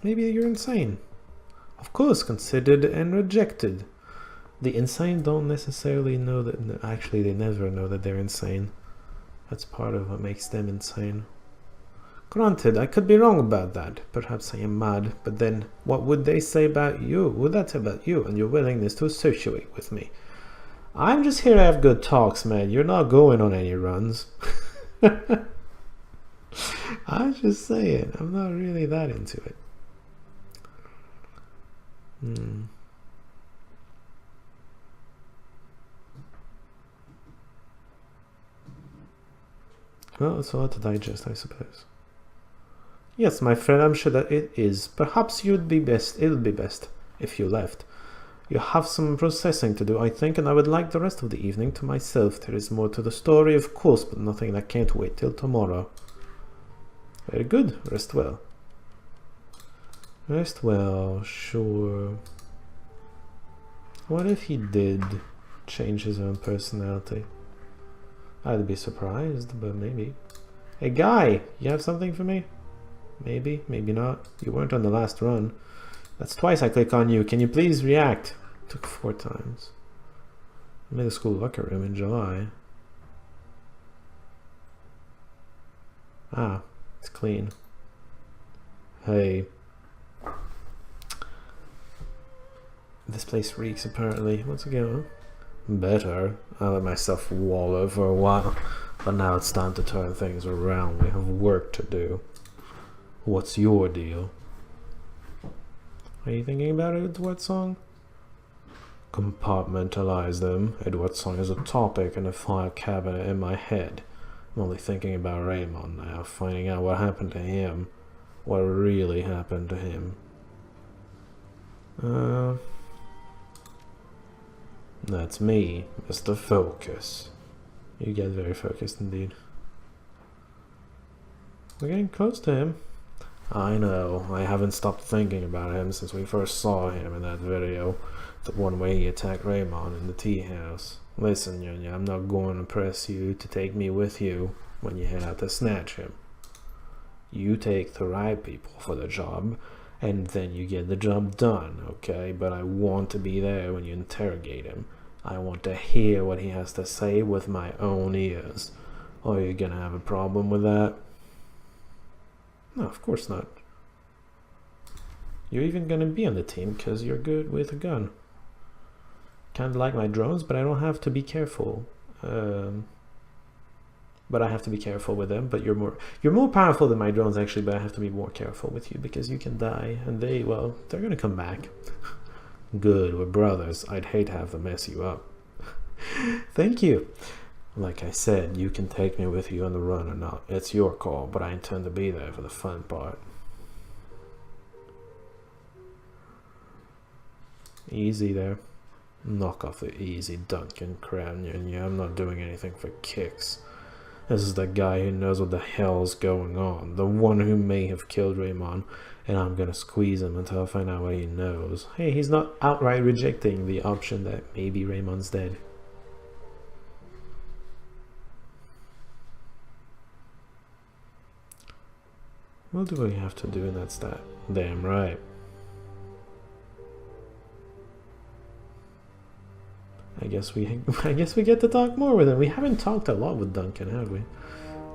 Maybe you're insane. Of course, considered and rejected. The insane don't necessarily know that... Actually, they never know that they're insane. That's part of what makes them insane. Granted, I could be wrong about that. Perhaps I am mad, but then what would they say about you? Would that say about you and your willingness to associate with me? I'm just here to have good talks, man. You're not going on any runs. I'm just saying, I'm not really that into it. Well, it's a lot to digest, I suppose. Yes, my friend, I'm sure that it is. Perhaps it would be best if you left. You have some processing to do, I think, and I would like the rest of the evening to myself. There is more to the story, of course, but nothing that can't wait till tomorrow. Very good. Rest well. Rest well, sure. What if he did change his own personality? I'd be surprised, but maybe. Hey, guy! You have something for me? Maybe, maybe not. You weren't on the last run. That's twice I click on you. Can you please react? Took 4 times. Middle school locker room in July. Ah, it's clean. Hey. This place reeks, apparently. What's it going? Better. I let myself wallow for a while, but now it's time to turn things around. We have work to do. What's your deal? Are you thinking about Edward's song? Compartmentalize them. Edward's song is a topic in a file cabinet in my head. I'm only thinking about Raymond now, finding out what happened to him. What really happened to him. That's me, Mr. Focus. You get very focused indeed. We're getting close to him. I know, I haven't stopped thinking about him since we first saw him in that video. The one way he attacked Raymond in the tea house. Listen, Yunya, I'm not going to press you to take me with you when you head out to snatch him. You take the right people for the job, and then you get the job done, okay? But I want to be there when you interrogate him. I want to hear what he has to say with my own ears. Are you gonna have a problem with that? No, of course not. You're even gonna be on the team because you're good with a gun. Kind of like my drones, but I don't have to be careful. But I have to be careful with them. But you're more powerful than my drones actually. But I have to be more careful with you because you can die, and they're gonna come back. Good, we're brothers. I'd hate to have to mess you up. Thank you. Like I said, you can take me with you on the run or not. It's your call, but I intend to be there for the fun part. Easy there. Knock off the easy Duncan crown, and I'm not doing anything for kicks. This is the guy who knows what the hell's going on. The one who may have killed Raymond, and I'm gonna squeeze him until I find out what he knows. Hey, he's not outright rejecting the option that maybe Raymond's dead. What do we have to do in that stat? Damn right. I guess we get to talk more with him. We haven't talked a lot with Duncan, have we?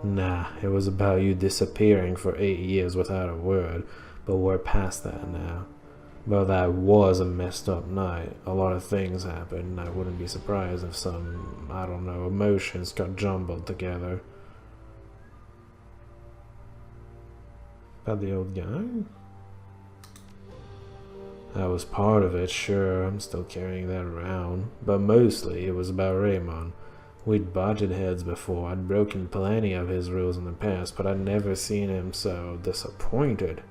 Nah, it was about you disappearing for 8 years without a word, but we're past that now. Well, that was a messed up night. A lot of things happened. I wouldn't be surprised if some, I don't know, emotions got jumbled together. About the old guy? That was part of it, sure. I'm still carrying that around. But mostly, it was about Raymond. We'd butted heads before. I'd broken plenty of his rules in the past, but I'd never seen him so disappointed.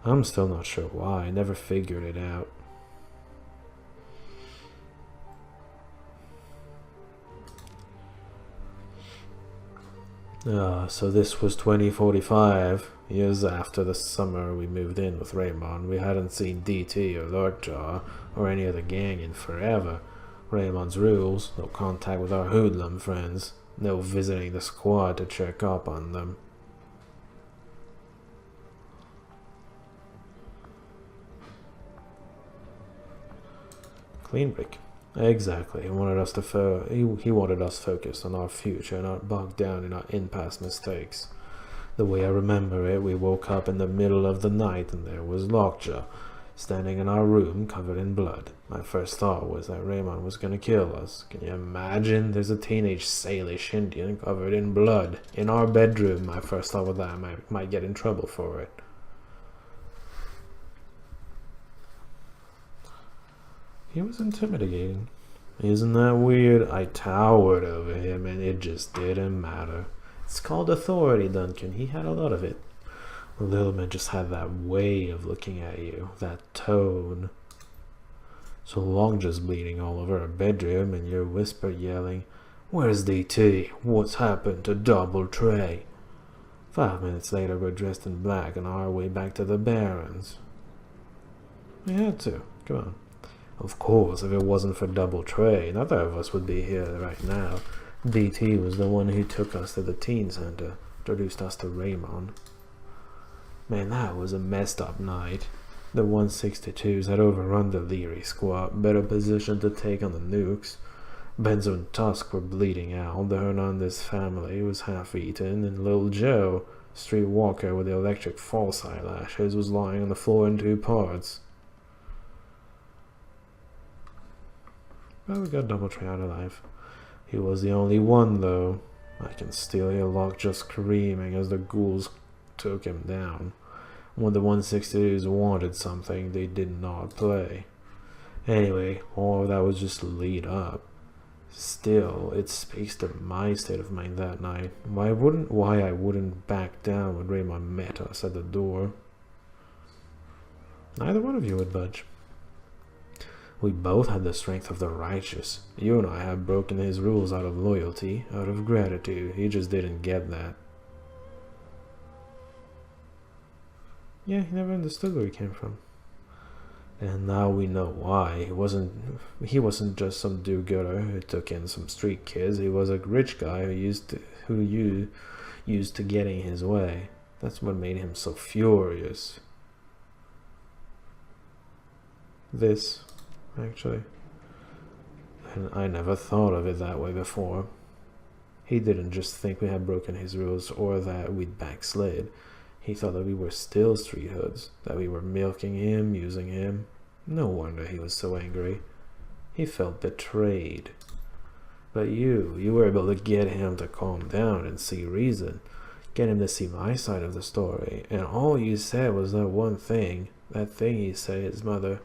I'm still not sure why. I never figured it out. So this was 2045. Years after the summer we moved in with Raymond. We hadn't seen DT or Lockjaw or any other gang in forever. Raymond's rules: no contact with our hoodlum friends, no visiting the squad to check up on them. Clean break. Exactly. He wanted us to he wanted us focused on our future, not bogged down in our in-past mistakes. The way I remember it, we woke up in the middle of the night and there was Lockjaw standing in our room covered in blood. My first thought was that Raymond was gonna kill us. Can you imagine? There's a teenage Salish Indian covered in blood in our bedroom. My first thought was that I might get in trouble for it. He was intimidating. Isn't that weird? I towered over him and it just didn't matter. It's called authority, Duncan. He had a lot of it. Little man just had that way of looking at you, that tone. So long just bleeding all over our bedroom and your whisper yelling, "Where's DT? What's happened to Double Tray?" 5 minutes later we're dressed in black and on our way back to the Barrens. We had to. Come on. Of course, if it wasn't for Double Tray, neither of us would be here right now. DT was the one who took us to the teen center, introduced us to Raymond. Man, that was a messed up night. The 162s had overrun the Leary squad, better positioned to take on the nukes. Benzo and Tusk were bleeding out, the Hernandez family was half-eaten, and Lil Joe, streetwalker with the electric false eyelashes, was lying on the floor in 2 parts. But we got Double Tray out alive. He was the only one, though. I can still hear Lockjaw screaming as the ghouls took him down. When the 162s wanted something, they did not play. Anyway, all of that was just lead up. Still, it speaks to my state of mind that night. Why I wouldn't back down when Raymond met us at the door. Neither one of you would budge. We both had the strength of the righteous. You and I have broken his rules out of loyalty, out of gratitude. He just didn't get that. Yeah, he never understood where he came from. And now we know why. He wasn't just some do-gooder who took in some street kids. He was a rich guy who used to getting his way. That's what made him so furious. This, actually. And I never thought of it that way before. He didn't just think we had broken his rules or that we'd backslid. He thought that we were still street hoods, that we were milking him, using him. No wonder he was so angry. He felt betrayed. But you were able to get him to calm down and see reason. Get him to see my side of the story. And all you said was that one thing. That thing he said his mother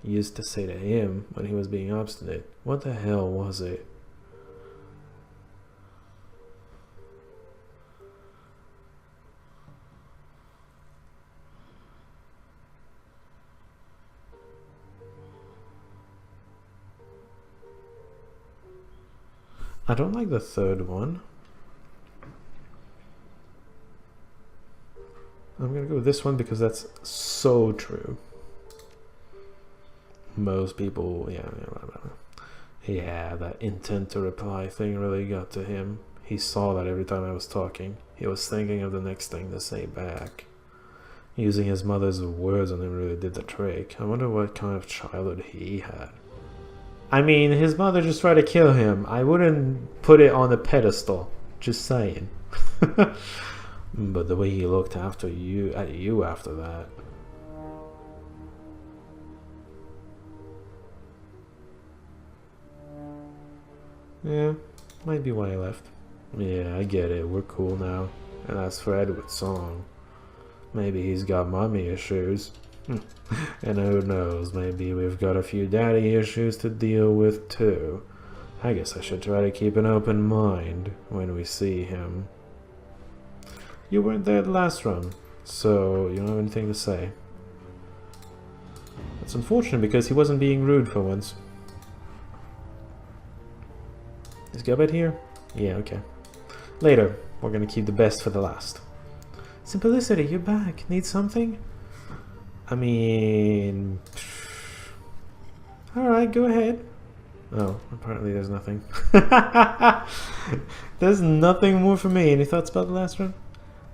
used to say to him when he was being obstinate. What the hell was it? I don't like the third one. I'm gonna go with this one because that's so true. Most people, yeah, that intent to reply thing really got to him. He saw that every time I was talking. He was thinking of the next thing to say back. Using his mother's words on him really did the trick. I wonder what kind of childhood he had. I mean, his mother just tried to kill him. I wouldn't put it on a pedestal. Just saying. But the way he looked at you after that. Yeah, might be why I left. Yeah, I get it. We're cool now. And as for Edward's song, maybe he's got mommy issues. And who knows, maybe we've got a few daddy issues to deal with too. I guess I should try to keep an open mind when we see him. You weren't there the last run, so you don't have anything to say. It's unfortunate because he wasn't being rude for once. Is Gilbert here? Yeah, okay. Later, we're gonna keep the best for the last. Simplicity, you're back. Need something? I mean... Alright, go ahead. Oh, apparently there's nothing. There's nothing more for me. Any thoughts about the last run?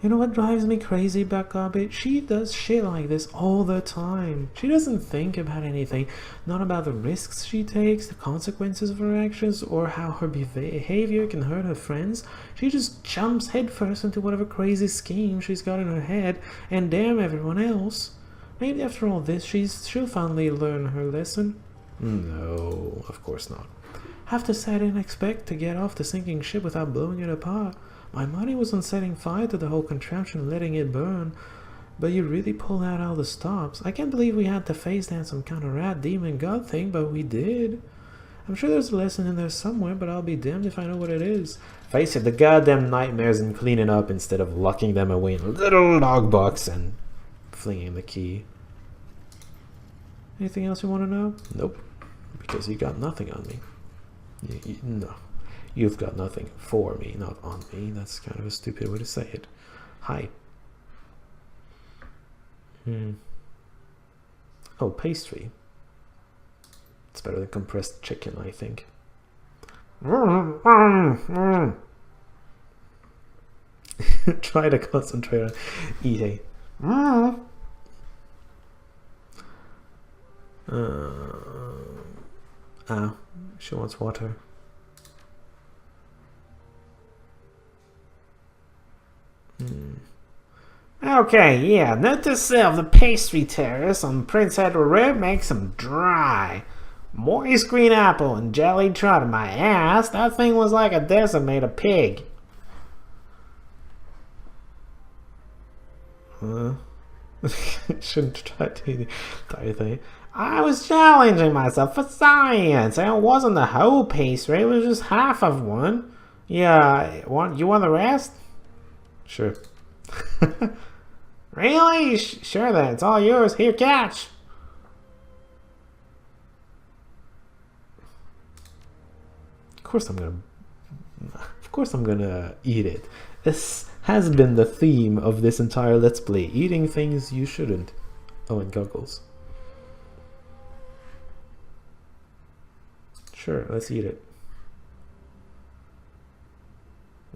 You know what drives me crazy about Garbage? She does shit like this all the time. She doesn't think about anything. Not about the risks she takes, the consequences of her actions, or how her behavior can hurt her friends. She just jumps headfirst into whatever crazy scheme she's got in her head, and damn everyone else. Maybe after all this, she'll finally learn her lesson. No, of course not. Have to set and expect to get off the sinking ship without blowing it apart. My money was on setting fire to the whole contraption and letting it burn, but you really pulled out all the stops. I can't believe we had to face down some kind of rat demon god thing, but we did. I'm sure there's a lesson in there somewhere, but I'll be damned if I know what it is. Face it, the goddamn nightmares in cleaning up instead of locking them away in a little log box and flinging the key. Anything else you want to know? Nope, because you got nothing on me. No. You've got nothing for me, not on me. That's kind of a stupid way to say it. Hi. Oh, pastry. It's better than compressed chicken, I think. Try to concentrate on eating. She wants water. Okay, yeah, note to self, the pastry terrace on Prince Edward Road makes them dry. Moist green apple and jelly trot in my ass. That thing was like a decimated pig. Shouldn't try to anything. I was challenging myself for science, and it wasn't the whole pastry, it was just half of one. Yeah, you want the rest? Sure. Really? Sure then, it's all yours. Here, catch. Of course I'm gonna eat it. This has been the theme of this entire Let's Play. Eating things you shouldn't. Oh, and goggles. Sure, let's eat it.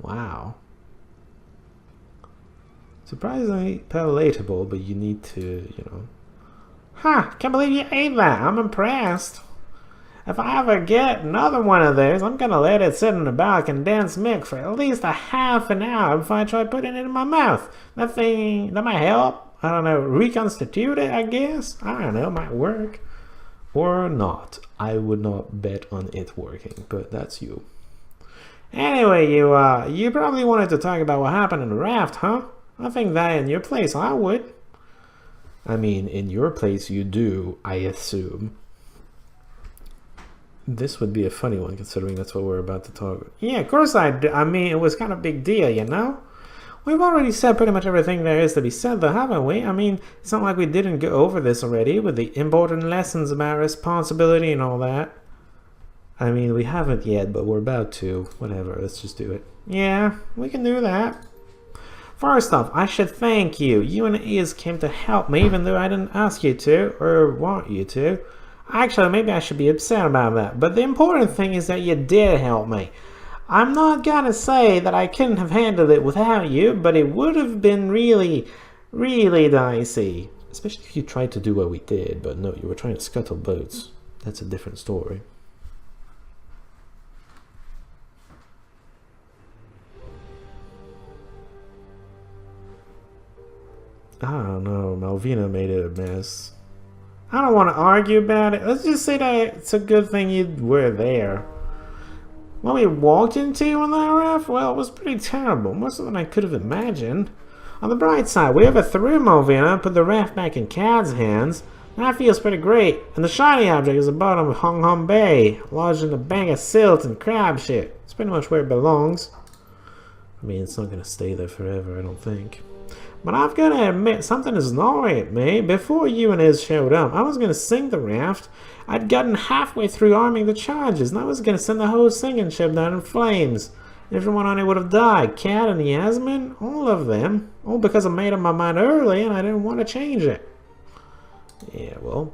Wow. Surprisingly palatable, but you need to, you know. Can't believe you ate that. I'm impressed. If I ever get another one of those, I'm gonna let it sit in the bowel condensed milk for at least a half an hour before I try putting it in my mouth. That might help. I don't know, reconstitute it, I guess? I don't know, it might work. Or not. I would not bet on it working, but that's you. Anyway, you probably wanted to talk about what happened in the raft, huh? I think that in your place I would. I mean, in your place you do, I assume. This would be a funny one considering that's what we're about to talk. Yeah, of course I do. I mean, it was kind of a big deal, you know? We've already said pretty much everything there is to be said though, haven't we? I mean, it's not like we didn't go over this already with the important lessons about responsibility and all that. I mean, we haven't yet, but we're about to. Whatever, let's just do it. Yeah, we can do that. First off, I should thank you. You and Iz came to help me even though I didn't ask you to, or want you to. Actually, maybe I should be upset about that. But the important thing is that you did help me. I'm not gonna say that I couldn't have handled it without you, but it would have been really, really dicey. Especially if you tried to do what we did, but no, you were trying to scuttle boats. That's a different story. I don't know, Malvina made it a mess. I don't want to argue about it. Let's just say that it's a good thing you were there. What we walked into on that raft, well, it was pretty terrible. Worse than I could have imagined. On the bright side, we overthrew Malvina and put the raft back in Cad's hands. That feels pretty great. And the shiny object is the bottom of Hong Hong Bay, lodged in a bank of silt and crab shit. It's pretty much where it belongs. I mean, it's not going to stay there forever, I don't think. But I've got to admit, something is gnawing at me. Before you and Iz showed up, I was going to sink the raft. I'd gotten halfway through arming the charges, and I was going to send the whole sinking ship down in flames. Everyone on it would have died. Cat and Yasmin, all of them. All because I made up my mind early, and I didn't want to change it. Yeah, well,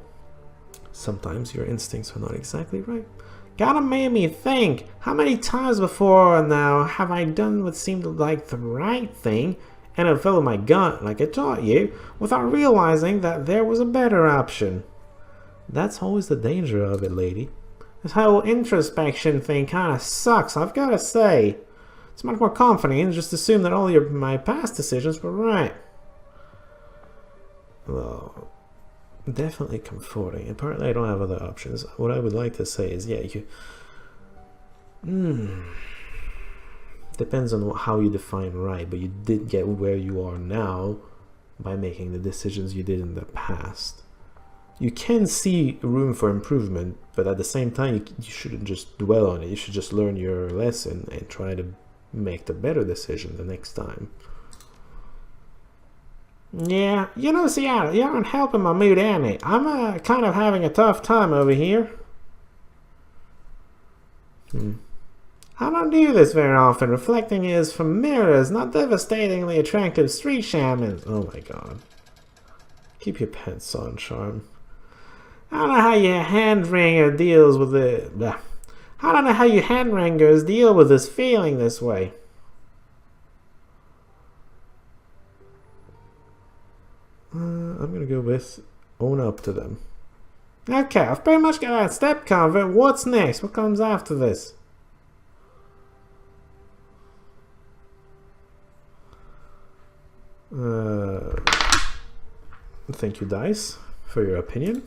sometimes your instincts are not exactly right. Gotta make me think. How many times before now have I done what seemed like the right thing, and I'd follow my gut like I taught you without realizing that there was a better option. That's always the danger of it, lady. This whole introspection thing kind of sucks, I've got to say. It's much more comforting to just assume that all my past decisions were right. Well, definitely comforting. Apparently I don't have other options. What I would like to say is, yeah, you... Depends on how you define right, but you did get where you are now by making the decisions you did in the past. You can see room for improvement, but at the same time, you shouldn't just dwell on it. You should just learn your lesson and try to make the better decision the next time. Yeah, you know, Seattle, you aren't helping my mood, Annie. I'm kind of having a tough time over here. I don't do this very often. Reflecting is from mirrors, not devastatingly attractive street shamans. Oh my god. Keep your pants on, Charm. I don't know how your hand-wringer deals with it. I don't know how you hand-wringers deal with this feeling this way. I'm gonna go with own up to them. Okay, I've pretty much got that step covered. What's next? What comes after this? Thank you, Dice, for your opinion.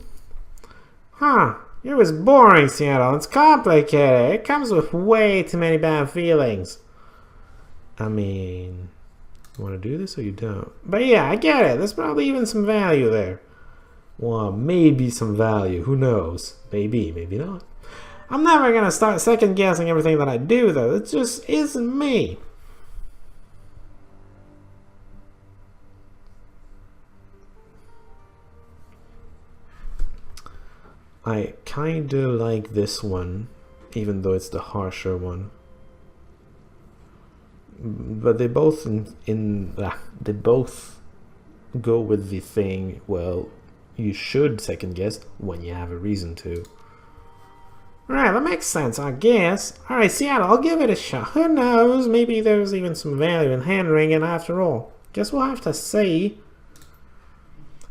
Huh, it was boring, Seattle. It's complicated. It comes with way too many bad feelings. I mean, you want to do this or you don't? But yeah, I get it. There's probably even some value there. Well, maybe some value. Who knows? Maybe, maybe not. I'm never going to start second-guessing everything that I do, though. It just isn't me. I kinda like this one, even though it's the harsher one. But they both they both go with the thing, well, you should second guess when you have a reason to. Right, that makes sense, I guess. Alright, Seattle, I'll give it a shot. Who knows, maybe there's even some value in hand-wringing after all. Guess we'll have to see.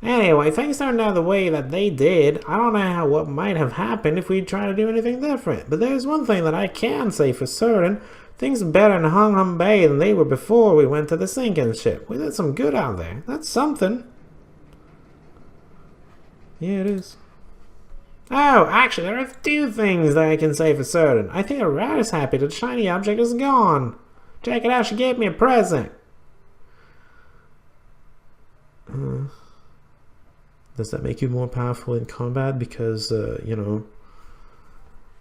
Anyway, things turned out the way that they did. I don't know what might have happened if we'd try to do anything different. But there's one thing that I can say for certain. Things are better in Hung Hum Bay than they were before we went to the sinking ship. We did some good out there. That's something. Yeah, it is. Oh, actually, there are two things that I can say for certain. I think the rat is happy that the shiny object is gone. Check it out, she gave me a present. Does that make you more powerful in combat? Because, you know,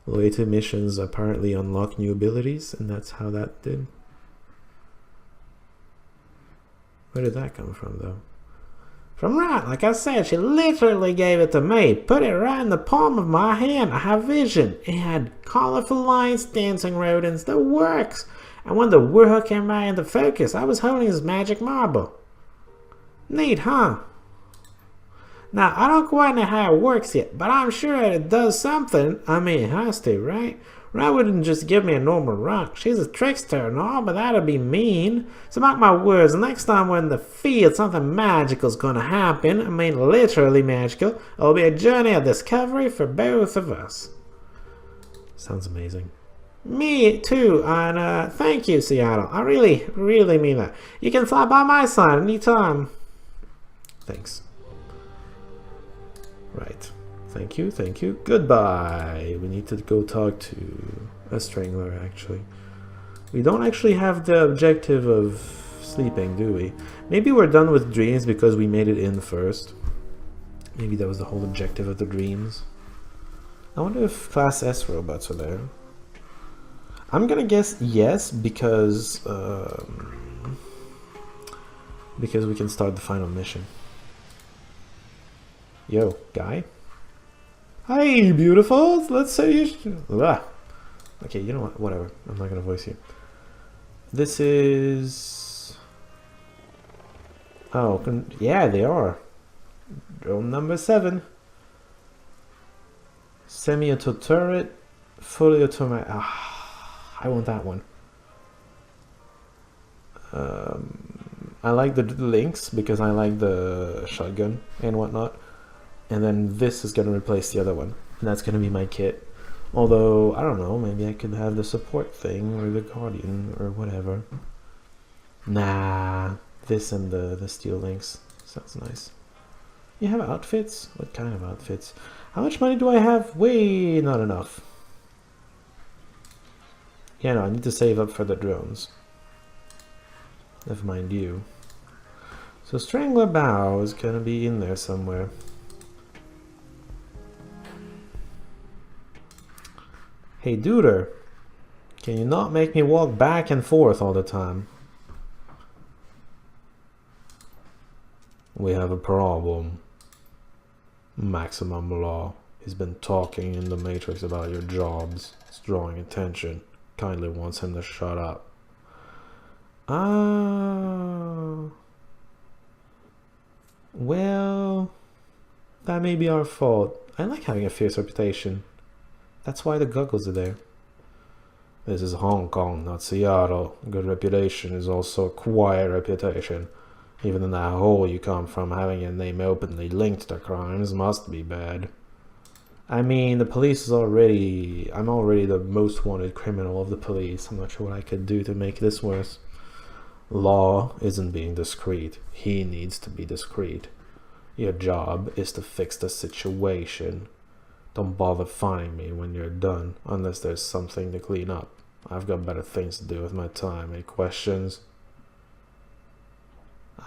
later missions apparently unlock new abilities, and that's how that did. Where did that come from, though? From Rat, like I said, she literally gave it to me. Put it right in the palm of my hand. I have vision. It had colorful lights, dancing rodents, the works. And when the world came right into focus, I was holding this magic marble. Neat, huh? Now, I don't quite know how it works yet, but I'm sure it does something. I mean, it has to, right? Rat wouldn't just give me a normal rock. She's a trickster and all, but that'd be mean. So mark my words, the next time we're in the field, something magical's gonna happen. I mean, literally magical. It'll be a journey of discovery for both of us. Sounds amazing. Me too, and thank you, Seattle. I really, really mean that. You can fly by my side anytime. Thanks. Right. Thank you, thank you. Goodbye. We need to go talk to a strangler, actually. We don't actually have the objective of sleeping, do we? Maybe we're done with dreams because we made it in first. Maybe that was the whole objective of the dreams. I wonder if Class S robots are there. I'm gonna guess yes, because we can start the final mission. Yo, guy. Hey, beautiful. Let's say you. Okay, you know what? Whatever. I'm not gonna voice you. This is. Oh, yeah, they are. Drone number 7. Semi-auto turret, fully automatic. I want that one. I like the links because I like the shotgun and whatnot. And then this is going to replace the other one. And that's going to be my kit. Although, I don't know, maybe I could have the support thing or the guardian or whatever. Nah, this and the steel links. Sounds nice. You have outfits? What kind of outfits? How much money do I have? Way not enough. Yeah, no, I need to save up for the drones. Never mind you. So Strangler Bow is gonna be in there somewhere. Hey, duder, can you not make me walk back and forth all the time? We have a problem. Maximum Law. He's been talking in the Matrix about your jobs. It's drawing attention. Kindly wants him to shut up. Well, that may be our fault. I like having a fierce reputation. That's why the goggles are there. This is Hong Kong, not Seattle. Good reputation is also a quiet reputation. Even in that hole you come from, having your name openly linked to crimes must be bad. I mean, the police is already... I'm already the most wanted criminal of the police. I'm not sure what I could do to make this worse. Law isn't being discreet. He needs to be discreet. Your job is to fix the situation. Don't bother finding me when you're done, unless there's something to clean up. I've got better things to do with my time. Any questions?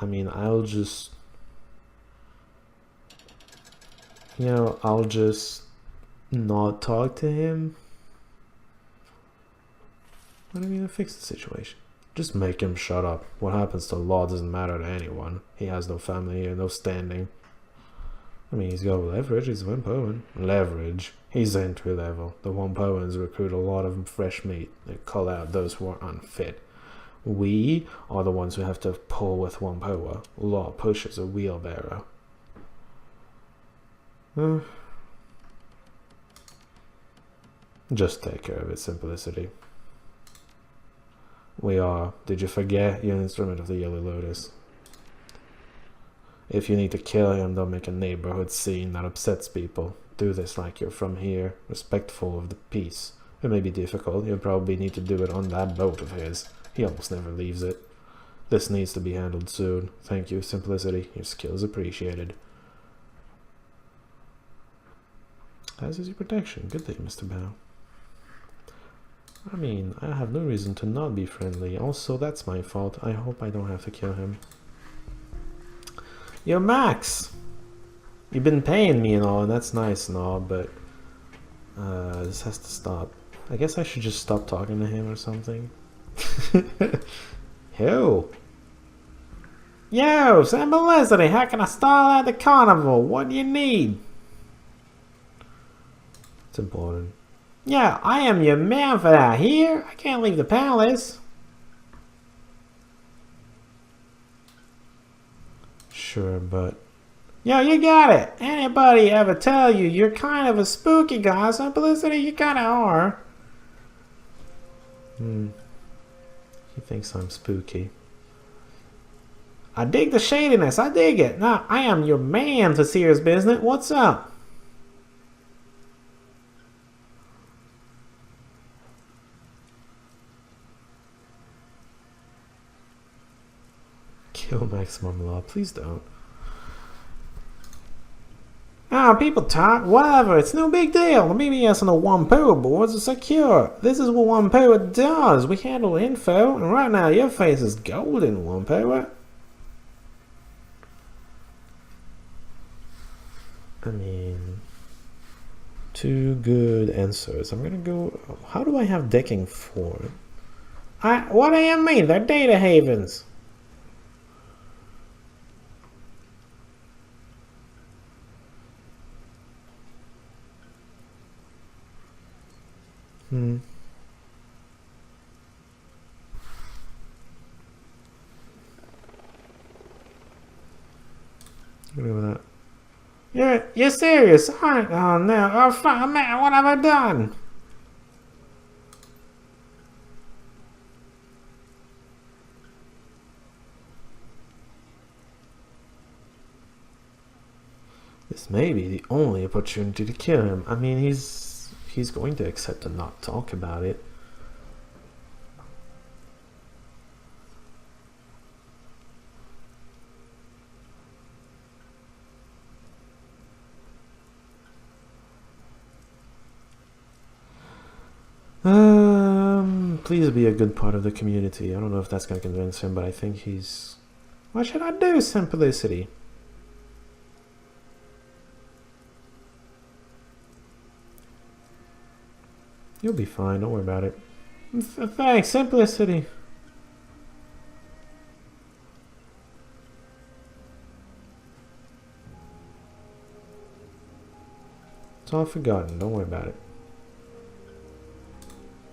I mean, I'll just... You know, I'll just not talk to him. What do you mean to fix the situation? Just make him shut up. What happens to Law doesn't matter to anyone. He has no family here, no standing. I mean, he's got leverage, he's one Poen. Leverage. He's entry level. The one Poens recruit a lot of fresh meat. They cull out those who are unfit. We are the ones who have to pull with one Poa. Law pushes a wheelbarrow. Just take care of it, Simplicity. We are. Did you forget? You're an instrument of the Yellow Lotus. If you need to kill him, don't make a neighborhood scene that upsets people. Do this like you're from here, respectful of the peace. It may be difficult. You'll probably need to do it on that boat of his. He almost never leaves it. This needs to be handled soon. Thank you, Simplicity. Your skill is appreciated. As is your protection. Good thing, Mr. Bao. I mean, I have no reason to not be friendly. Also, that's my fault. I hope I don't have to kill him. Yo, Max! You've been paying me and all, and that's nice and all, but... this has to stop. I guess I should just stop talking to him or something. Who? Yo, Simplicity, how can I stall at the carnival? What do you need? It's important. Yeah, I am your man for that. Here, I can't leave the palace. Sure, but... Yo, you got it. Anybody ever tell you you're kind of a spooky guy? Simplicity, you kinda are. He thinks I'm spooky. I dig the shadiness. I dig it. Now, I am your man for serious business. What's up? Kill Maximum Law. Please don't. People talk, whatever, it's no big deal. The BBS and the Wampoa boards are secure. This is what Wampoa does. We handle info, and right now your face is golden, Wampoa. I mean, two good answers. I'm gonna go... How do I have decking for? What do you mean? They're data havens. Look at that. You're serious, aren't you? Oh no, oh fuck, man, what have I done? This may be the only opportunity to kill him. I mean, he's going to accept and not talk about it. Please be a good part of the community. I don't know if that's going to convince him, but I think he's... What should I do, Simplicity? You'll be fine, don't worry about it. Thanks, Simplicity. It's all forgotten, don't worry about it.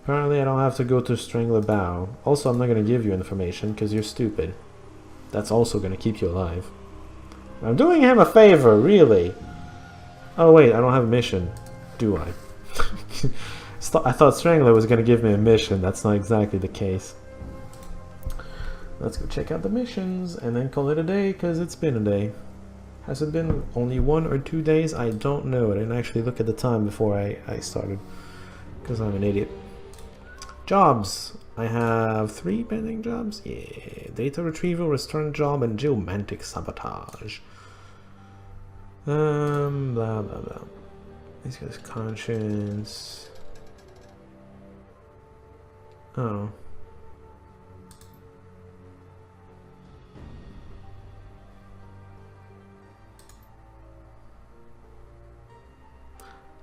Apparently I don't have to go to Strangler Bow. Also, I'm not going to give you information because you're stupid. That's also going to keep you alive. I'm doing him a favor, really. Oh wait, I don't have a mission, do I? I thought Strangler was going to give me a mission. That's not exactly the case. Let's go check out the missions and then call it a day because it's been a day. Has it been only 1 or 2 days? I don't know. I didn't actually look at the time before I started because I'm an idiot. Jobs. I have 3 pending jobs. Yeah. Data retrieval, return job, and geomantic sabotage. Blah blah blah. These guys' conscience. Oh.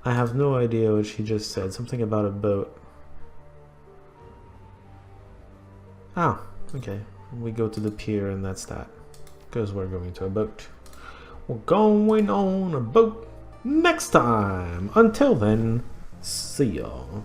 I have no idea what she just said. Something about a boat. Oh, okay. We go to the pier and that's that. Because we're going to a boat. We're going on a boat next time. Until then, see y'all.